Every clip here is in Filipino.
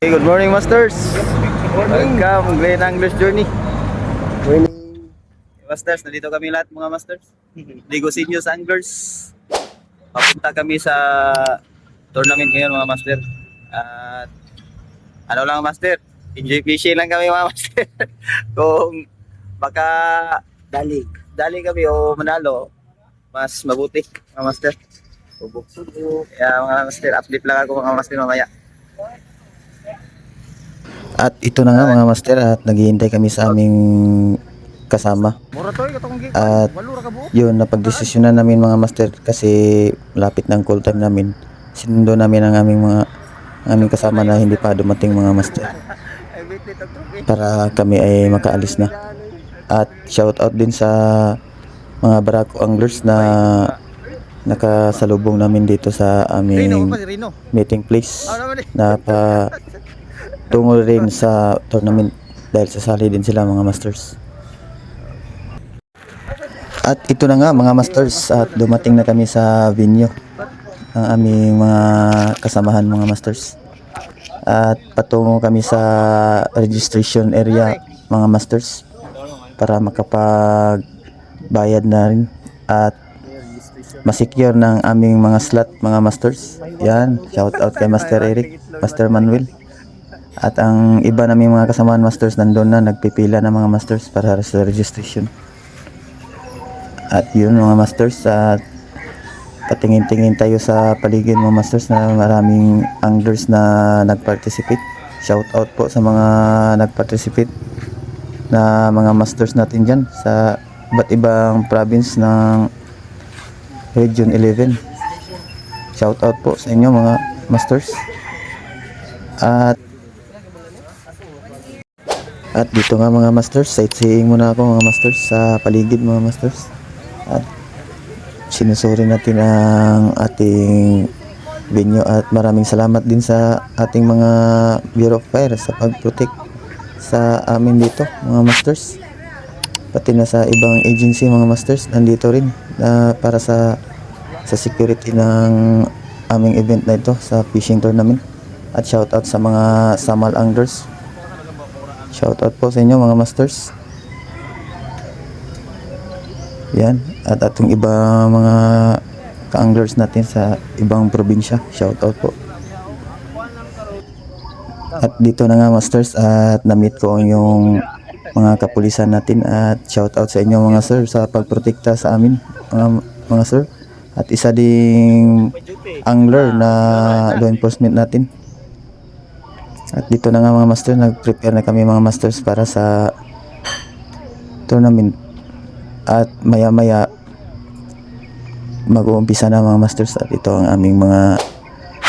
Hey, good morning, Masters. Morning. Welcome, Great Anglers Journey. Morning. Masters, nandito kami lahat mga Masters. Ligo Seniors Anglers. Papunta kami sa tournament ngayon mga Master. At ano lang Master, enjoy fishing lang kami mga Master. Kung baka Dali. dali kami o manalo, mas mabuti mga Master. Kaya mga Master, update lang ako mga Master mamaya. At ito na nga mga master at naghihintay kami sa aming kasama. At yun, napagdesisyonan namin mga master kasi malapit ng call time namin. Sinundo namin ang aming kasama na hindi pa dumating mga master para kami ay makaalis na. At shout out din sa mga Barako anglers na nakasalubong namin dito sa aming meeting place na tungo rin sa tournament dahil sasali din sila mga masters. At ito na nga mga masters at dumating na kami sa venue ng aming mga kasamahan mga masters. At patungo kami sa registration area mga masters para makapagbayad na rin at masecure ng aming mga slot mga masters. Yan, shout out kay Master Eric, Master Manuel. At ang iba naming mga kasamahan masters nandun na nagpipila ng mga masters para sa registration. At yun mga masters, at patingin-tingin tayo sa paligid mga masters na maraming anglers na nag-participate. Shout out po sa mga nag-participate na mga masters natin dyan sa iba't ibang province ng Region 11. Shout out po sa inyo mga masters. At dito nga mga masters, sightseeing muna ako mga masters sa paligid mga masters. At sinusuri natin ang ating venue at maraming salamat din sa ating mga Bureau of Fire sa pag-protect sa amin dito mga masters. Pati na sa ibang agency mga masters nandito rin para sa security ng aming event na ito sa fishing tournament. At shout out sa mga Samal anglers. Shout out po sa inyo mga masters. Yan, at atong iba mga ka-anglers natin sa ibang probinsya. Shout out po. At dito na nga masters at na-meet ko ang yung mga kapulisan natin at shout out sa inyo mga sir sa pagprotekta sa amin mga sir. At isa ding angler na law enforcement natin. At dito na nga mga master, nag-prepare na kami mga masters para sa tournament. At maya maya mag-uumpisa na mga masters at ito ang aming mga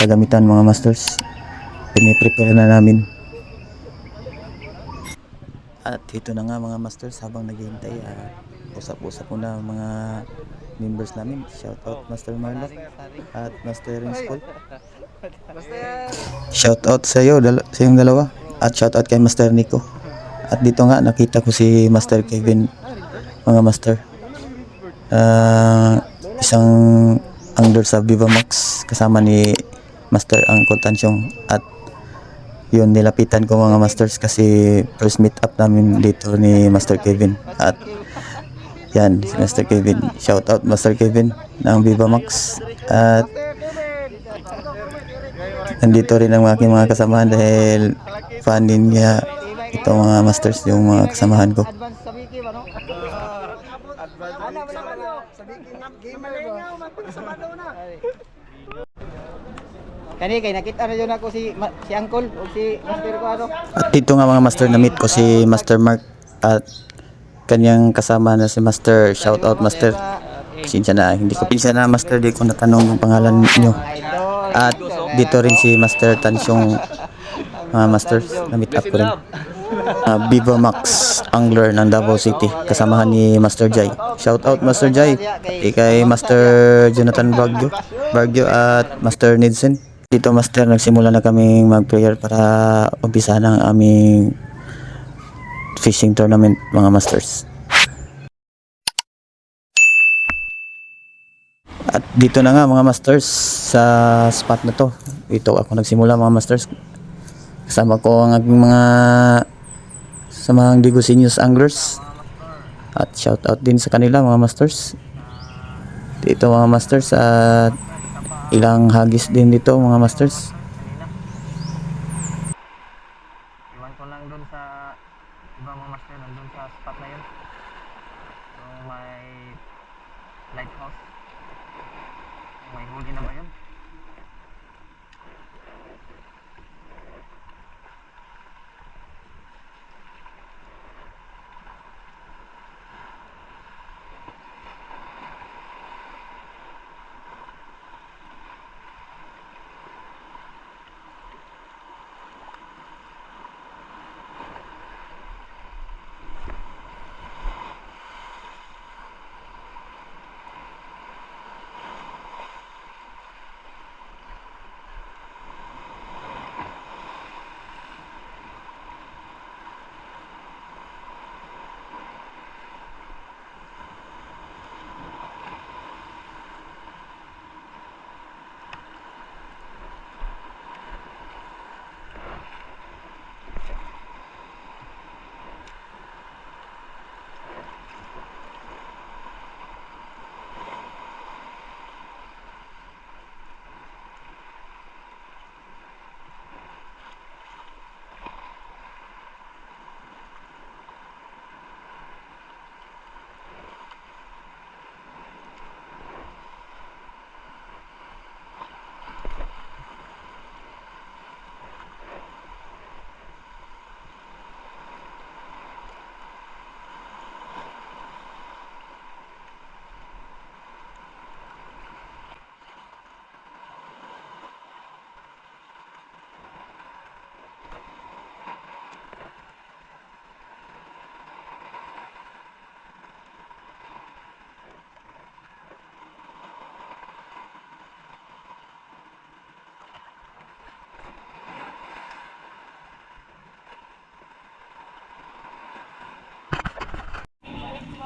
kagamitan mga masters. Piniprepare na namin. At ito na nga mga masters habang naghihintay usap-usap muna ang mga members namin. Shout out Master Marlock at Master Rinspool. Shout out sa iyo, sa yung dalawa. At shout out kay Master Nico. At dito nga nakita ko si Master Kevin mga master. Isang angler sa Viva Max kasama ni Master Angkol Tansyong. At yun, nilapitan ko mga masters kasi first meet up namin dito ni Master Kevin. At yan, si Master Kevin. Shout out Master Kevin ng Viva Max. At nandito rin ang aking mga kasamahan dahil fan din niya itong mga masters yung mga kasamahan ko. Kani kay nakita na yun ako si Uncle o si Master ko ano. At dito nga mga master, na meet ko si Master Mark at kanyang kasama na si Master. Shout out Master. Sinsya na, hindi ko pinsa na Master, di ko natanong yung pangalan niyo. At dito rin si Master Tansyong mga masters, na meet up ko rin. Viva Max angler ng Davao City, kasamahan ni Master Jai. Shout out Master Jai, kay Master Jonathan Bagyo at Master Nidsen. Dito master, nagsimula na kaming mag-prayer para umpisa ng aming fishing tournament mga masters. At dito na nga mga masters sa spot na to. Ito ako nagsimula mga masters. Kasama ko ang aking mga samahang Digosenius anglers. At shout out din sa kanila mga masters. Dito mga masters at ilang hagis din dito mga masters. Iwan ko lang doon sa ibang mga master nandun sa spot na yun. Yung may lighthouse. May huli na ba yun?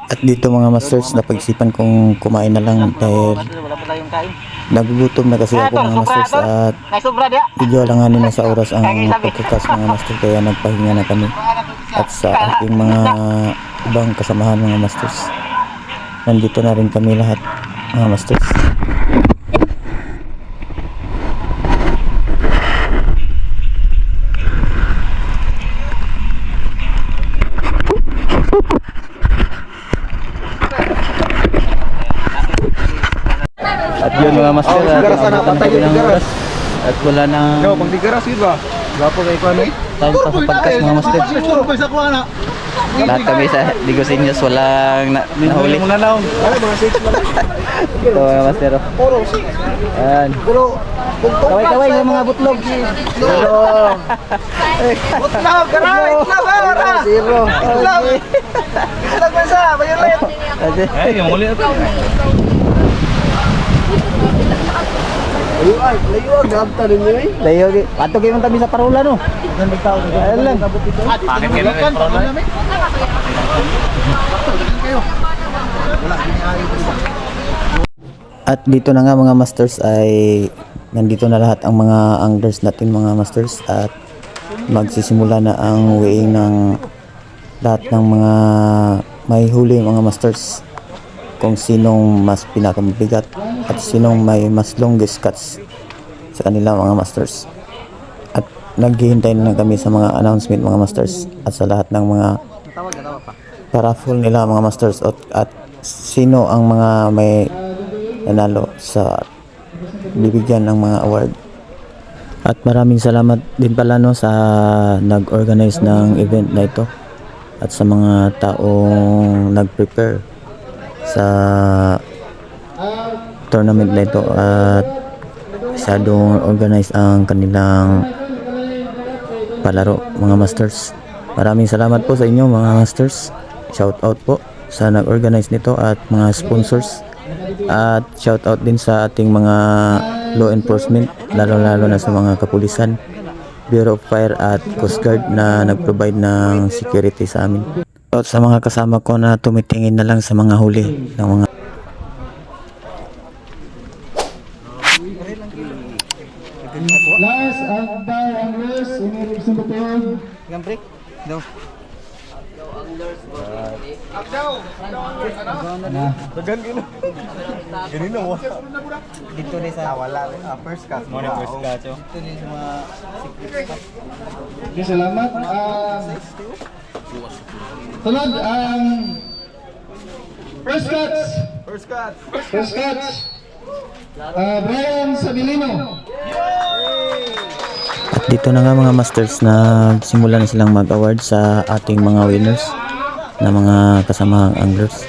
At dito mga masters, napag-isipan kong kumain na lang dahil Wala pa tayong kain. nagugutom na kasi ako mga masters at May sobra dia. medyo alanganin na sa oras ang pagkakas mga master kaya nagpahinga na kami. At sa ating mga ibang kasamahan mga masters, nandito na rin kami lahat mga masters. At yun mga master, at wala nang Yo, pang tigaras yun ba? Gapo kay Kwano eh. time pa sa pagkas mga master. Siguro pa sa kuwana. Lahat kami sa Digosenius walang nahuli. Muna lang. Ay, mga 6 lang. Ito mga master. Puro 6. Ayan. Pero Kaway-kaway sa mga butlog. Butlog, garay, itlog, ara. Zero. Itlog. Itlog man sa, violet. Ay, yung huli ito. Layo, gabta rin yun eh. Layo, pato kayo tabi sa parula no. Ayan lang. Bakit kayo may problem? At dito na nga mga masters ay nandito na lahat ang mga anglers natin mga masters at magsisimula na ang weighing ng lahat ng mga may huli mga masters kung sinong mas pinakamabigat at sinong may mas longest cuts sa kanila mga masters. At naghihintay na kami sa mga announcement mga masters at sa lahat ng mga paraffol nila mga masters at sino ang mga may nanalo sa bibigyan ng mga award. At maraming salamat din pala no sa nag-organize ng event na ito at sa mga taong nag-prepare sa tournament na ito at masyadong organize ang kanilang palaro mga masters. Maraming salamat po sa inyo mga masters. Shout out po sa nag-organize nito at mga sponsors. At shout out din sa ating mga law enforcement, lalo na sa mga kapulisan, Bureau of Fire at Coast Guard na nag-provide ng security sa amin. At sa mga kasama ko na tumitingin na lang sa mga huli ng mga Last ang tayo ang last. Ini sumbutin. Gang break. No. Dito din sa wala first cut. Mo na first cut yo. Dito din sa mga Okay, salamat. Sunod ang first cuts. First cuts. Brian Sabilino. Dito na nga mga masters na simula na silang mag-award sa ating mga winners na mga kasamahang anglers.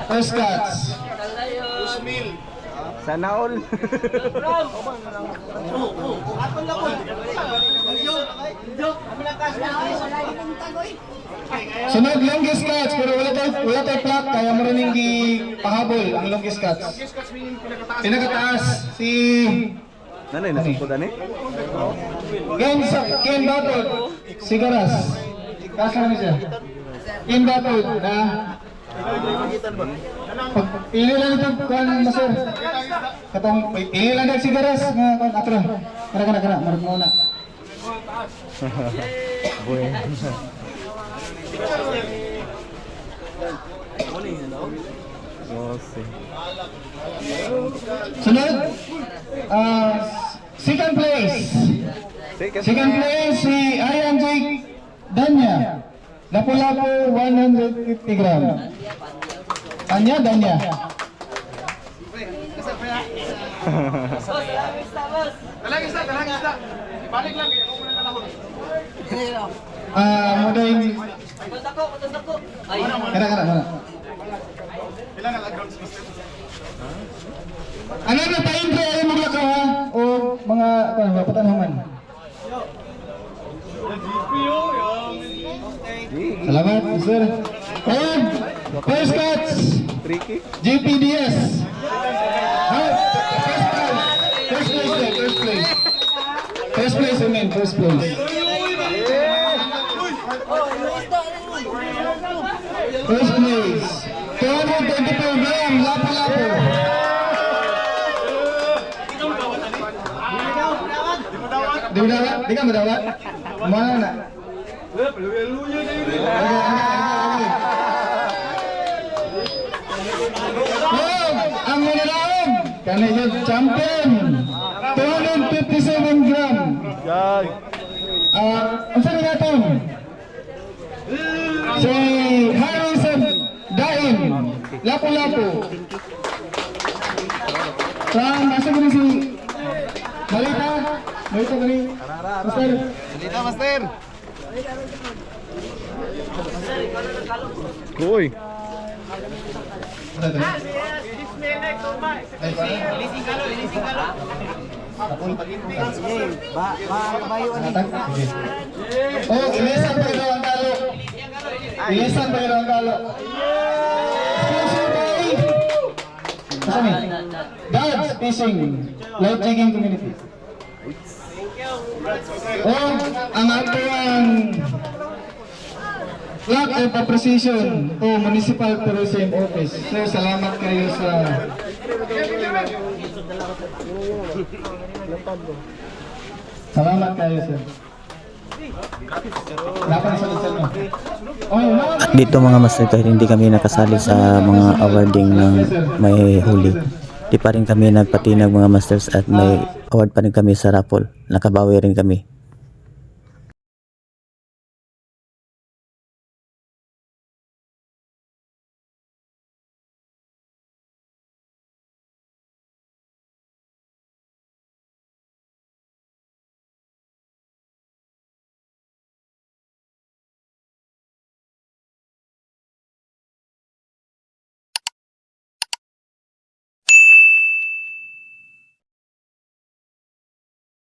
First cuts. sana all. Sunod longest cuts pero wala tayo clock kaya mo rin hindi pahabol ang longest cuts. Pinakataas si Nanay nasumpudan eh. Ken Batod Sigaras. Kasama siya. Ken Batod na pili lang ito kan maser. Katong pili lang dag Sigaras nga kan atro. Kana marag mo na. Sunod, second place si Arian Jake Danya, Lapu-Lapu 150 gram. Danya. Mudahin. Kara. Ano na tayo ay mga ka o mga patanungan. Salamat, sir. And first cuts. GPDS. First place. First place. First place. 224 gram, Lapu-Lapu. Di ka madawat? Mana na? Ang mananaon, kanayod champion, 257 gram. Ang saan natin? Si Harrison Daim, Lapu-Lapu. Nasa ko si Malita kani. Master. Uy. Oh, ilisan pa daw ang talo. Sponsor by Dad's Fishing Live Jigging Community. Oh, ang ating plaque of appreciation to Municipal Tourism Office. Sir, salamat kayo sa salamat kayo, sir. Lapan sa lisan mo. At dito mga master, kahit hindi kami nakasali sa mga awarding ng may huli, di pa rin kami nagpatinag mga masters at may award pa rin kami sa raffle. Nakabawi rin kami.